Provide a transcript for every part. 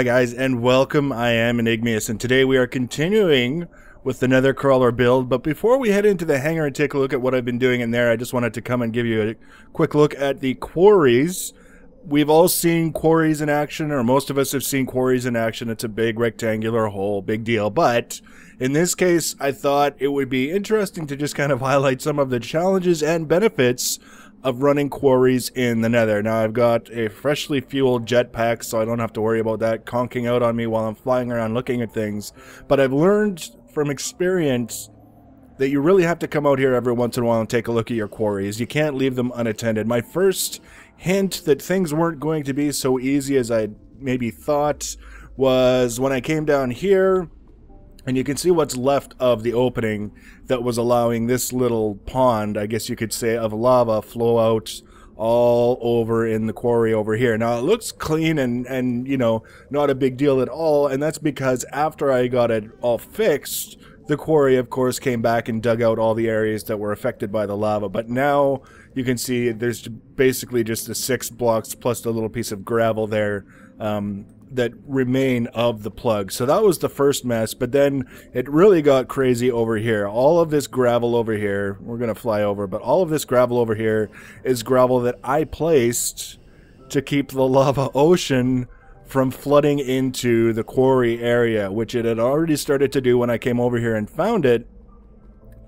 Hi guys, and welcome. I am Enigmius, and today we are continuing with the Nether Crawler build. But before we head into the hangar and take a look at what I've been doing in there, I just wanted to come and give you a quick look at the quarries. We've all seen quarries in action, or most of us have seen quarries in action. It's a big rectangular hole, big deal. But in this case, I thought it would be interesting to just kind of highlight some of the challenges and benefits of running quarries in the Nether. Now I've got a freshly fueled jetpack, so I don't have to worry about that conking out on me while I'm flying around looking at things. But I've learned from experience that you really have to come out here every once in a while and take a look at your quarries. You can't leave them unattended. My first hint that things weren't going to be so easy as I maybe thought was when I came down here, and you can see what's left of the opening that was allowing this little pond, I guess you could say, of lava flow out all over in the quarry over here. Now it looks clean and you know, not a big deal at all, and that's because after I got it all fixed, the quarry of course came back and dug out all the areas that were affected by the lava. But now you can see there's basically just the 6 blocks plus the little piece of gravel there that remain of the plug. So that was the first mess, but then it really got crazy over here. All of this gravel over here, we're gonna fly over, but all of this gravel over here is gravel that I placed to keep the lava ocean from flooding into the quarry area, which it had already started to do when I came over here and found it.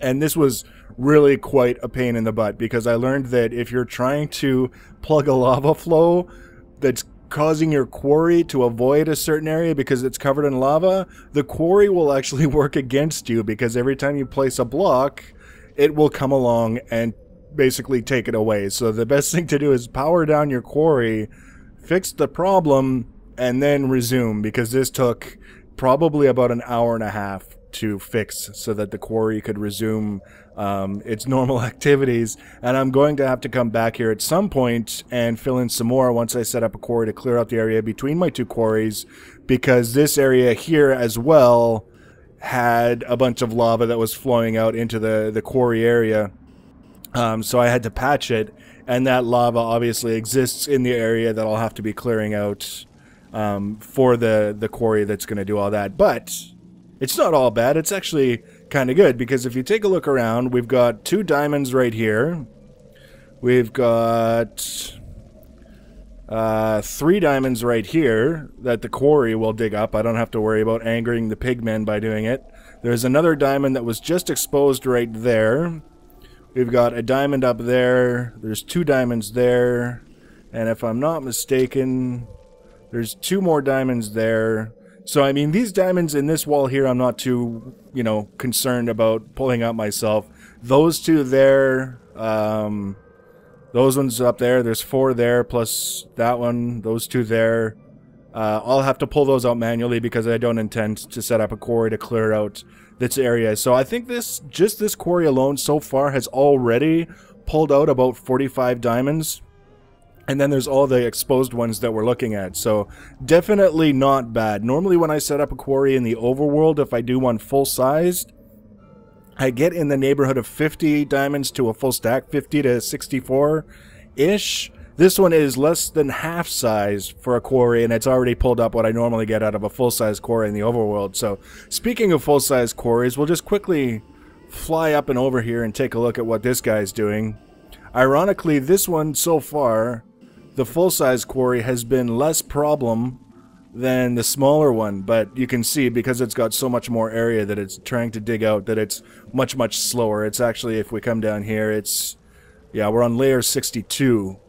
And this was really quite a pain in the butt, because I learned that if you're trying to plug a lava flow that's causing your quarry to avoid a certain area because it's covered in lava, the quarry will actually work against you, because every time you place a block, it will come along and basically take it away. So the best thing to do is power down your quarry, fix the problem, and then resume, because this took probably about an hour and a half to fix so that the quarry could resume its normal activities. And I'm going to have to come back here at some point and fill in some more once I set up a quarry to clear out the area between my two quarries, because this area here as well had a bunch of lava that was flowing out into the quarry area. So I had to patch it, and that lava obviously exists in the area that I'll have to be clearing out for the quarry that's going to do all that. But it's not all bad. It's actually kind of good, because if you take a look around, we've got 2 diamonds right here. We've got 3 diamonds right here that the quarry will dig up. I don't have to worry about angering the pigmen by doing it. There's another diamond that was just exposed right there. We've got a diamond up there. There's 2 diamonds there. And if I'm not mistaken, there's 2 more diamonds there. So, I mean, these diamonds in this wall here, I'm not too, you know, concerned about pulling out myself. Those 2 there, those ones up there, there's 4 there, plus that one, those 2 there. I'll have to pull those out manually, because I don't intend to set up a quarry to clear out this area. So I think just this quarry alone so far has already pulled out about 45 diamonds. And then there's all the exposed ones that we're looking at. So definitely not bad. Normally when I set up a quarry in the overworld, if I do one full-sized, I get in the neighborhood of 50 diamonds to a full stack, 50 to 64-ish. This one is less than half size for a quarry, and it's already pulled up what I normally get out of a full-size quarry in the overworld. So speaking of full-size quarries, we'll just quickly fly up and over here and take a look at what this guy's doing. Ironically, this one so far, the full-size quarry, has been less problem than the smaller one, but you can see, because it's got so much more area that it's trying to dig out, that it's much, much slower. It's actually, if we come down here, it's, yeah, we're on layer 62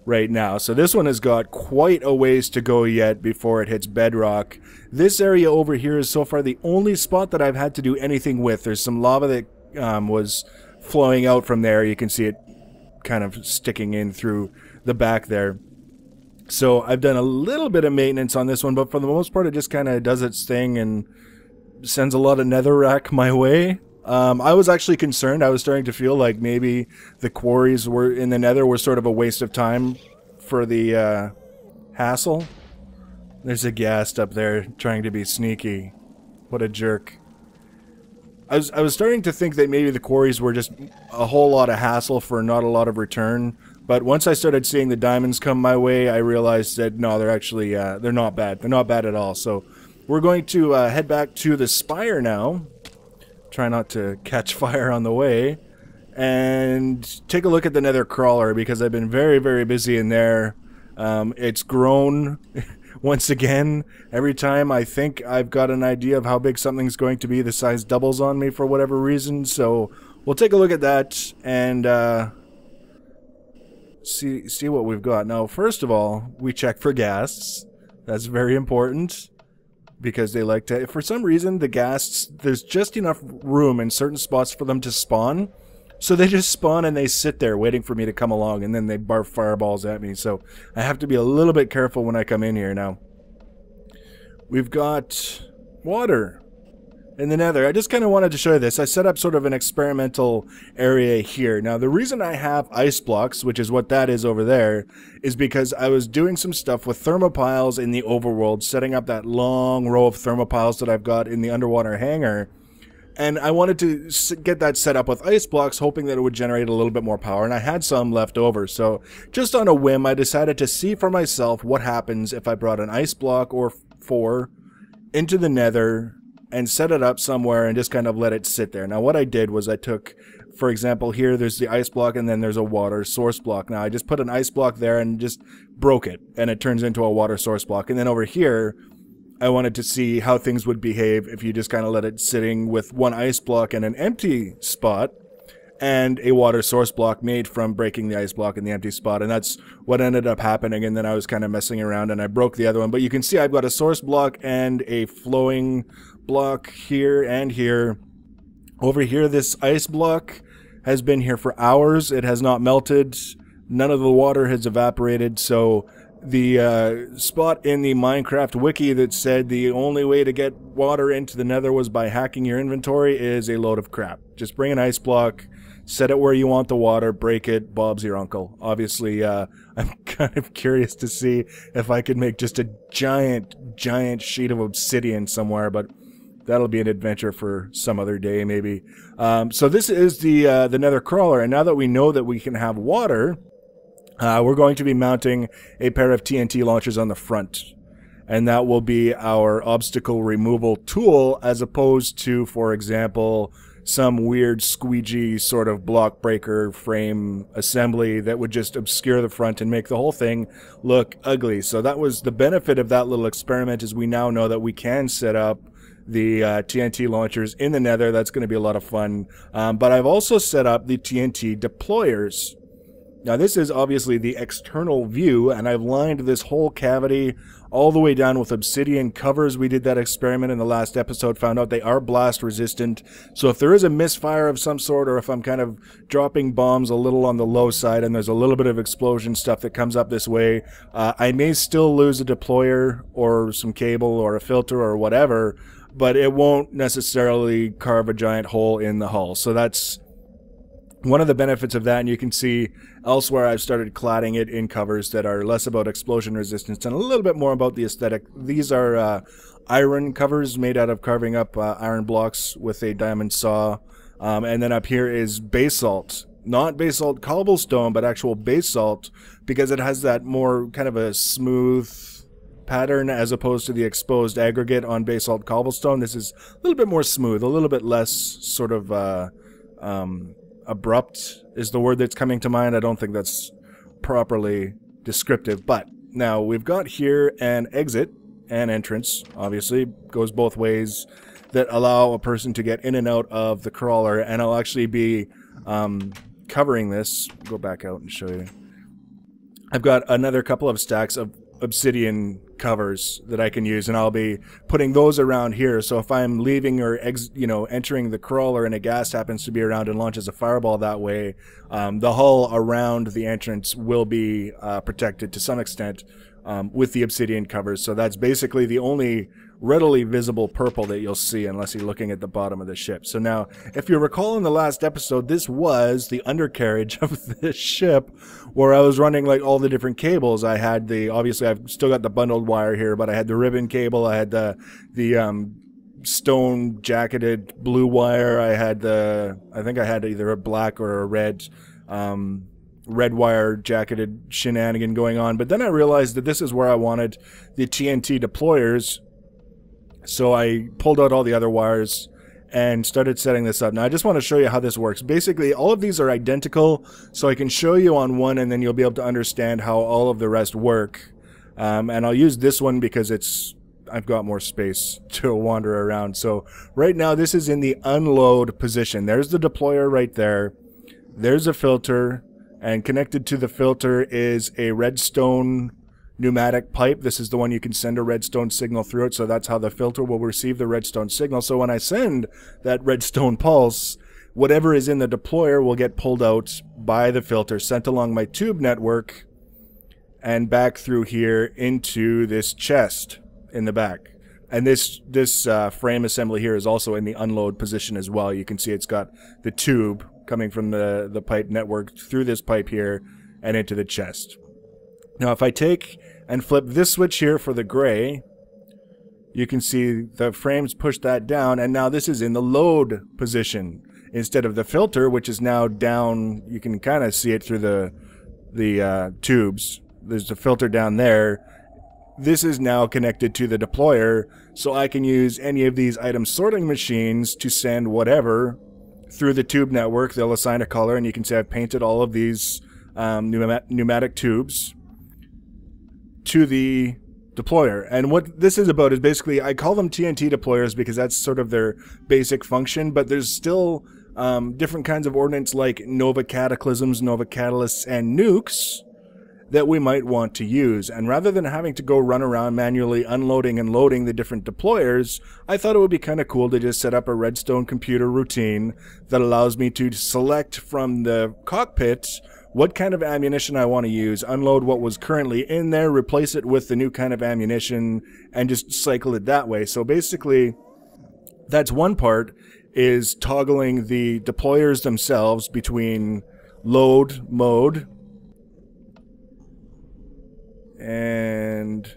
right now. So this one has got quite a ways to go yet before it hits bedrock. This area over here is so far the only spot that I've had to do anything with. There's some lava that was flowing out from there. You can see it kind of sticking in through the back there. So I've done a little bit of maintenance on this one, but for the most part it just kind of does its thing and sends a lot of netherrack my way. I was actually concerned. I was starting to feel like maybe the quarries were in the nether were sort of a waste of time for the hassle. There's a ghast up there trying to be sneaky. What a jerk. I was starting to think that maybe the quarries were just a whole lot of hassle for not a lot of return, But once I started seeing the diamonds come my way, I realized that no, they're actually they're not bad. They're not bad at all. So we're going to head back to the spire now. Try not to catch fire on the way. And take a look at the Nether Crawler, because I've been very, very busy in there. It's grown once again. Every time I think I've got an idea of how big something's going to be, the size doubles on me for whatever reason. So we'll take a look at that and see what we've got. Now, first of all, we check for ghasts. That's very important, because they like to... For some reason, the ghasts, there's just enough room in certain spots for them to spawn. So they just spawn and they sit there waiting for me to come along, and then they barf fireballs at me. So I have to be a little bit careful when I come in here. Now, we've got water in the Nether. I just kind of wanted to show you this. I set up sort of an experimental area here. Now, the reason I have ice blocks, which is what that is over there, is because I was doing some stuff with thermopiles in the overworld, setting up that long row of thermopiles that I've got in the underwater hangar. And I wanted to get that set up with ice blocks, hoping that it would generate a little bit more power, and I had some left over. So just on a whim, I decided to see for myself what happens if I brought an ice block or 4 into the Nether and set it up somewhere and just kind of let it sit there. Now what I did was I took, for example, here there's the ice block and then there's a water source block. Now I just put an ice block there and just broke it, and it turns into a water source block. And then over here, I wanted to see how things would behave if you just kind of let it sitting with one ice block and an empty spot, and a water source block made from breaking the ice block in the empty spot. And that's what ended up happening. And then I was kind of messing around and I broke the other one. But you can see I've got a source block and a flowing block here and here. Over here, this ice block has been here for hours. It has not melted. None of the water has evaporated. So the spot in the Minecraft wiki that said the only way to get water into the Nether was by hacking your inventory is a load of crap. Just bring an ice block, set it where you want the water, break it, Bob's your uncle. Obviously, I'm kind of curious to see if I could make just a giant sheet of obsidian somewhere, but that'll be an adventure for some other day, maybe. So this is the Nether Crawler, and now that we know that we can have water, we're going to be mounting a pair of TNT launchers on the front, and that will be our obstacle removal tool, as opposed to, for example, some weird squeegee sort of block breaker frame assembly that would just obscure the front and make the whole thing look ugly. So that was the benefit of that little experiment, is we now know that we can set up the TNT launchers in the Nether. That's going to be a lot of fun. But I've also set up the TNT deployers. Now this is obviously the external view, and I've lined this whole cavity all the way down with obsidian covers. We did that experiment in the last episode, found out they are blast resistant. So if there is a misfire of some sort, or if I'm kind of dropping bombs a little on the low side and there's a little bit of explosion stuff that comes up this way, I may still lose a deployer or some cable or a filter or whatever, but it won't necessarily carve a giant hole in the hull. So that's one of the benefits of that, and you can see elsewhere I've started cladding it in covers that are less about explosion resistance and a little bit more about the aesthetic. These are iron covers made out of carving up iron blocks with a diamond saw. And then up here is basalt. Not basalt cobblestone, but actual basalt, because it has that more kind of a smooth pattern as opposed to the exposed aggregate on basalt cobblestone. This is a little bit more smooth, a little bit less sort of abrupt is the word that's coming to mind. I don't think that's properly descriptive. But now we've got here an exit and entrance, obviously goes both ways, that allow a person to get in and out of the crawler. And I'll actually be covering this. Go back out and show you. I've got another couple of stacks of obsidian covers that I can use, and I'll be putting those around here. So if I'm leaving or entering the crawler and a ghast happens to be around and launches a fireball that way, the hull around the entrance will be protected to some extent with the obsidian covers. So that's basically the only readily visible purple that you'll see unless you're looking at the bottom of the ship. So now, if you recall in the last episode, this was the undercarriage of this ship where I was running like all the different cables. I had obviously I've still got the bundled wire here, but I had the ribbon cable, I had the stone jacketed blue wire, I think I had either a black or a red red wire jacketed shenanigan going on. But then I realized that this is where I wanted the TNT deployers. So I pulled out all the other wires and started setting this up. Now I just want to show you how this works. Basically, all of these are identical, so I can show you on one and then you'll be able to understand how all of the rest work. And I'll use this one because I've got more space to wander around. So right now this is in the unload position. There's the deployer right there. There's a filter, and connected to the filter is a redstone pneumatic pipe. This is the one you can send a redstone signal through it, so that's how the filter will receive the redstone signal. So when I send that redstone pulse, whatever is in the deployer will get pulled out by the filter, sent along my tube network, and back through here into this chest in the back. And this frame assembly here is also in the unload position as well. You can see it's got the tube coming from the pipe network through this pipe here and into the chest. Now if I take and flip this switch here for the gray, you can see the frames push that down, and now this is in the load position instead of the filter, which is now down. You can kind of see it through the tubes. There's the filter down there. This is now connected to the deployer, so I can use any of these item sorting machines to send whatever through the tube network. They'll assign a color, and you can see I've painted all of these pneumatic tubes to the deployer. And what this is about is basically, I call them TNT deployers because that's sort of their basic function, but there's still different kinds of ordnance like Nova Cataclysms, Nova Catalysts, and nukes that we might want to use. And rather than having to go run around manually unloading and loading the different deployers, I thought it would be kind of cool to just set up a redstone computer routine that allows me to select from the cockpit what kind of ammunition I want to use, unload what was currently in there, replace it with the new kind of ammunition, and just cycle it that way. So basically, that's one part, is toggling the deployers themselves between load mode and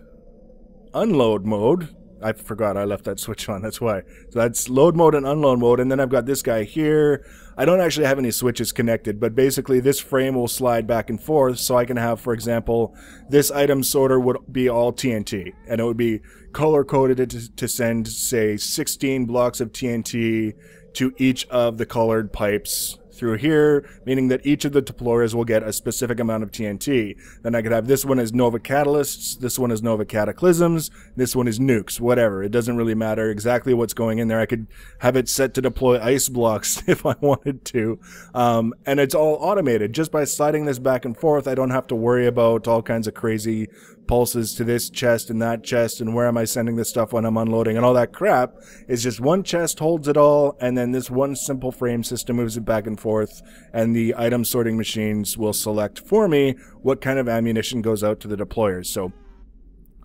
unload mode. I forgot I left that switch on, that's why. So that's load mode and unload mode, and then I've got this guy here. I don't actually have any switches connected, but basically this frame will slide back and forth, so I can have, for example, this item sorter would be all TNT, and it would be color-coded to send, say, 16 blocks of TNT to each of the colored pipes through here, meaning that each of the deployers will get a specific amount of TNT. Then I could have this one as Nova Catalysts, this one is Nova Cataclysms, this one is nukes, whatever. It doesn't really matter exactly what's going in there. I could have it set to deploy ice blocks if I wanted to. And it's all automated. Just by sliding this back and forth, I don't have to worry about all kinds of crazy pulses to this chest and that chest and where am I sending this stuff when I'm unloading and all that crap. It's just one chest holds it all, and then this one simple frame system moves it back and forth, and the item sorting machines will select for me what kind of ammunition goes out to the deployers. So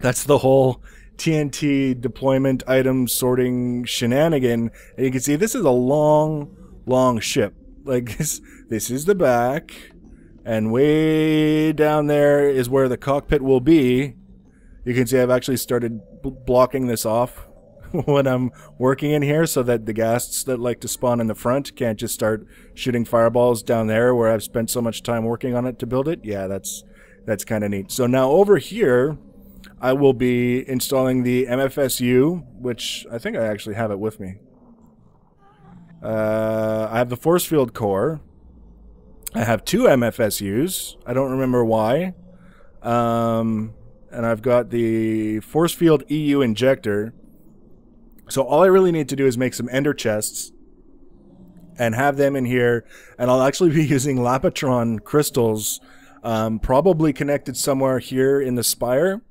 that's the whole TNT deployment item sorting shenanigan. And you can see this is a long ship. Like this is the back. And way down there is where the cockpit will be. You can see I've actually started blocking this off when I'm working in here so that the ghasts that like to spawn in the front can't just start shooting fireballs down there where I've spent so much time working on it to build it. Yeah, that's kind of neat. So now over here, I will be installing the MFSU, which I think I actually have it with me. I have the force field core. I have two MFSUs. I don't remember why. And I've got the force field EU injector. So all I really need to do is make some ender chests and have them in here. And I'll actually be using Lapatron crystals, probably connected somewhere here in the spire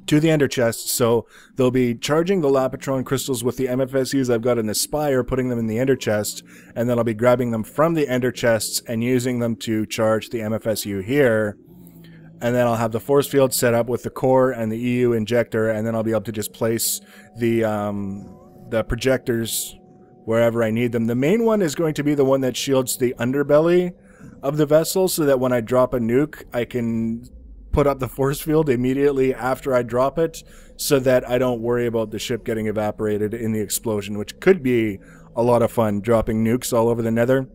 to the ender chests. So they'll be charging the Lapatron crystals with the MFSUs I've got in the spire, putting them in the ender chest, and then I'll be grabbing them from the ender chests and using them to charge the MFSU here. And then I'll have the force field set up with the core and the EU injector, and then I'll be able to just place the projectors wherever I need them. The main one is going to be the one that shields the underbelly of the vessel, so that when I drop a nuke, I can put up the force field immediately after I drop it, so that I don't worry about the ship getting evaporated in the explosion, which could be a lot of fun, dropping nukes all over the Nether.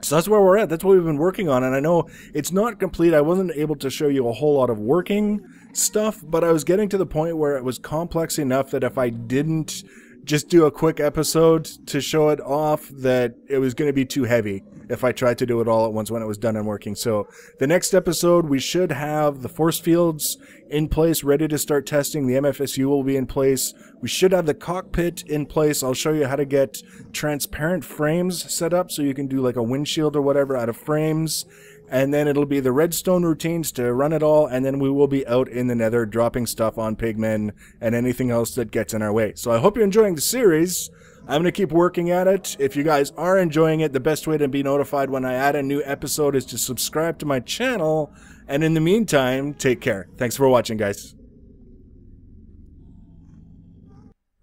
So that's where we're at. That's what we've been working on. And I know it's not complete. I wasn't able to show you a whole lot of working stuff, but I was getting to the point where it was complex enough that if I didn't just do a quick episode to show it off, that it was going to be too heavy if I tried to do it all at once when it was done and working. So the next episode, we should have the force fields in place, ready to start testing. The MFSU will be in place. We should have the cockpit in place. I'll show you how to get transparent frames set up so you can do like a windshield or whatever out of frames. And then it'll be the redstone routines to run it all, and then we will be out in the nether dropping stuff on pigmen and anything else that gets in our way. So I hope you're enjoying the series. I'm going to keep working at it. If you guys are enjoying it, the best way to be notified when I add a new episode is to subscribe to my channel. And in the meantime, take care. Thanks for watching, guys.